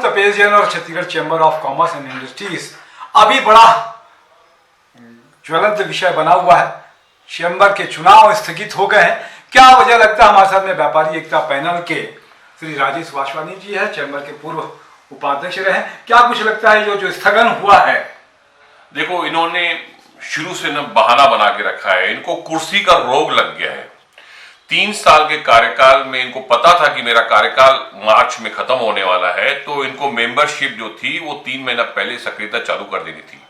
तपेश जैन और Chhattisgarh chamber of commerce and industries अभी बड़ा ज्वलंत विषय बना हुआ है। चैम्बर के चुनाव स्थगित हो गए हैं। क्या वजह लगता है? हमारे साथ में व्यापारी एकता पैनल के श्री राजेश वासवानी जी है, चैम्बर के पूर्व उपाध्यक्ष रहे। क्या कुछ लगता है जो स्थगन हुआ है? देखो, इन्होंने शुरू से न बहाना बना के रखा है। इनको कुर्सी का रोग लग गया है। 3 साल के कार्यकाल में इनको पता था कि मेरा कार्यकाल मार्च में खत्म होने वाला है, तो इनको मेंबरशिप जो थी वो 3 महीना पहले सक्रियता चालू कर देनी थी।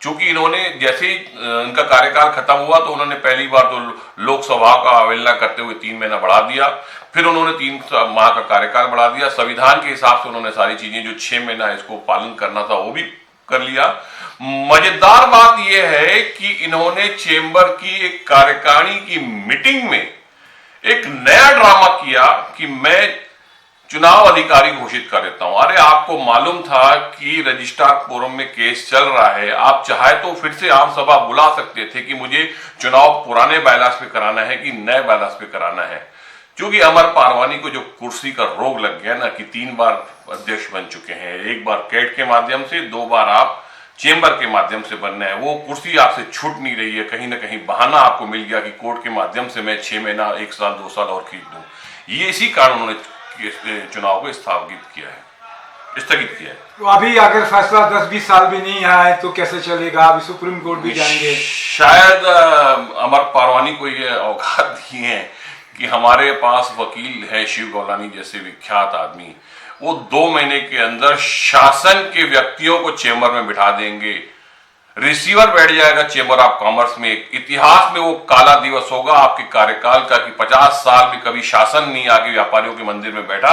क्योंकि इन्होंने जैसे ही इनका कार्यकाल खत्म हुआ तो उन्होंने पहली बार तो लोकसभा का अवहेलना करते हुए 3 महीना बढ़ा दिया। फिर उन्होंने 3 माह का कार्यकाल बढ़ा दिया। संविधान के हिसाब से उन्होंने सारी चीजें जो 6 महीना इसको पालन करना था वो भी कर लिया। मजेदार बात यह है कि इन्होंने चेंबर की एक कार्यकारिणी की मीटिंग में एक नया ड्रामा किया कि मैं चुनाव अधिकारी घोषित कर देता हूं। अरे, आपको मालूम था कि रजिस्ट्रार फोरम में केस चल रहा है। आप चाहे तो फिर से आम सभा बुला सकते थे कि मुझे चुनाव पुराने बायलास पे कराना है कि नए बायलास पे कराना है। क्योंकि अमर पारवानी को जो कुर्सी का रोग लग गया ना कि 3 बार अध्यक्ष बन चुके हैं, 1 बार कैट के माध्यम से, 2 बार आप चेंबर के माध्यम से बनना है। वो कुर्सी आपसे छूट नहीं रही है। कहीं ना कहीं बहाना आपको मिल गया कि कोर्ट के माध्यम से मैं 6 महीना, 1 साल, 2 साल और खींच दूं। ये इसी कारण उन्होंने चुनाव को स्थगित किया है। तो अभी अगर फैसला 10-20 साल भी नहीं आए तो कैसे चलेगा? अभी सुप्रीम कोर्ट भी जाएंगे। शायद अमर पारवानी को ये औकात दिए हैं कि हमारे पास वकील है शिव गौलानी जैसे विख्यात आदमी, वो 2 महीने के अंदर शासन के व्यक्तियों को चेंबर में बिठा देंगे। रिसीवर बैठ जाएगा चेंबर ऑफ कॉमर्स में। इतिहास में वो काला दिवस होगा आपके कार्यकाल का कि 50 साल में कभी शासन नहीं आके व्यापारियों के मंदिर में बैठा।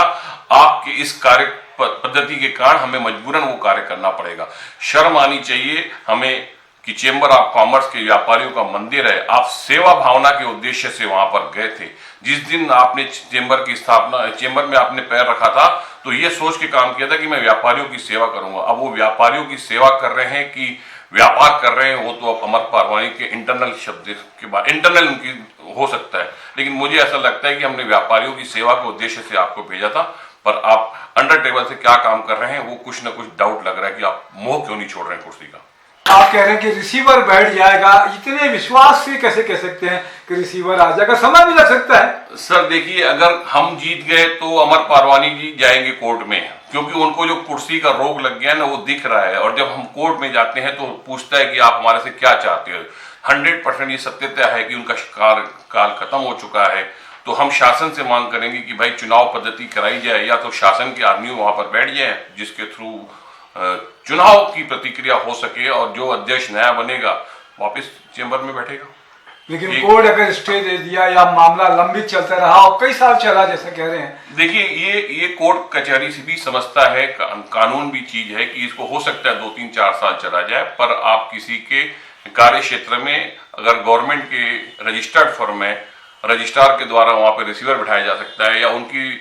आपके इस कार्य पद्धति के कारण हमें मजबूरन वो कार्य करना पड़ेगा। शर्म आनी चाहिए हमें कि चेंबर ऑफ कॉमर्स के व्यापारियों का मंदिर है। आप सेवा भावना के उद्देश्य से वहां पर गए थे। जिस दिन आपने चेंबर की स्थापना, चेंबर में आपने पैर रखा था तो ये सोच के काम किया था कि मैं व्यापारियों की सेवा करूंगा। अब वो व्यापारियों की सेवा कर रहे हैं कि व्यापार कर रहे हैं, वो तो अब अमर पारवानी के इंटरनल शब्द के बाद इंटरनल उनकी हो सकता है। लेकिन मुझे ऐसा लगता है कि हमने व्यापारियों की सेवा के उद्देश्य से आपको भेजा था, पर आप अंडर टेबल से क्या काम कर रहे हैं वो कुछ ना कुछ डाउट लग रहा है कि आप मोह क्यों नहीं छोड़ रहे हैं कुर्सी का। आप कह रहे हैं कि रिसीवर बैठ जाएगा, इतने विश्वास से कैसे कह सकते हैं कि रिसीवर आ जाएगा? समय भी लग सकता है। सर देखिए, अगर हम जीत गए तो अमर पारवानी जी जाएंगे कोर्ट में, क्योंकि उनको जो कुर्सी का रोग लग गया ना वो दिख रहा है। और जब हम कोर्ट में जाते हैं तो पूछता है कि आप हमारे से क्या चाहते हो। 100% ये सत्यता है कि उनका काल खत्म हो चुका है। तो हम शासन से मांग करेंगे कि भाई चुनाव पद्धति कराई जाए, या तो शासन के आदमी वहां पर बैठ जाए जिसके थ्रू चुनाव की प्रतिक्रिया हो सके और जो अध्यक्ष नया बनेगा वापस चेंबर में बैठेगा। लेकिन कोर्ट अगर स्टे दे दिया या मामला लंबित चलता रहा और कई साल चला जैसा कह रहे हैं, देखिए ये कोर्ट कचहरी से भी समझता है, कानून भी चीज है कि इसको हो सकता है 2-3-4 साल चला जाए। पर आप किसी के कार्य क्षेत्र में अगर गवर्नमेंट के रजिस्टर्ड फर्म है, रजिस्ट्रार के द्वारा वहां पर रिसीवर बिठाया जा सकता है या उनकी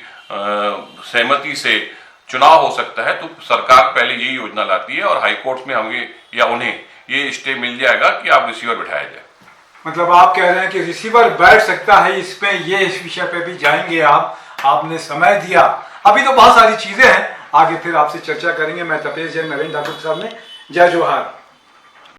सहमति से चुनाव हो सकता है, तो सरकार पहले यही योजना लाती है और हाईकोर्ट में हमें या उन्हें ये स्टे मिल जाएगा कि आप रिसीवर बिठाया जाए। मतलब आप कह रहे हैं कि रिसीवर बैठ सकता है, इस विषय पे भी जाएंगे आपने समय दिया। अभी तो बहुत सारी चीजें हैं, आगे फिर आपसे चर्चा करेंगे। मैं तपेश जैन, नरेंद्र ठाकुर साहब ने जय जोहार।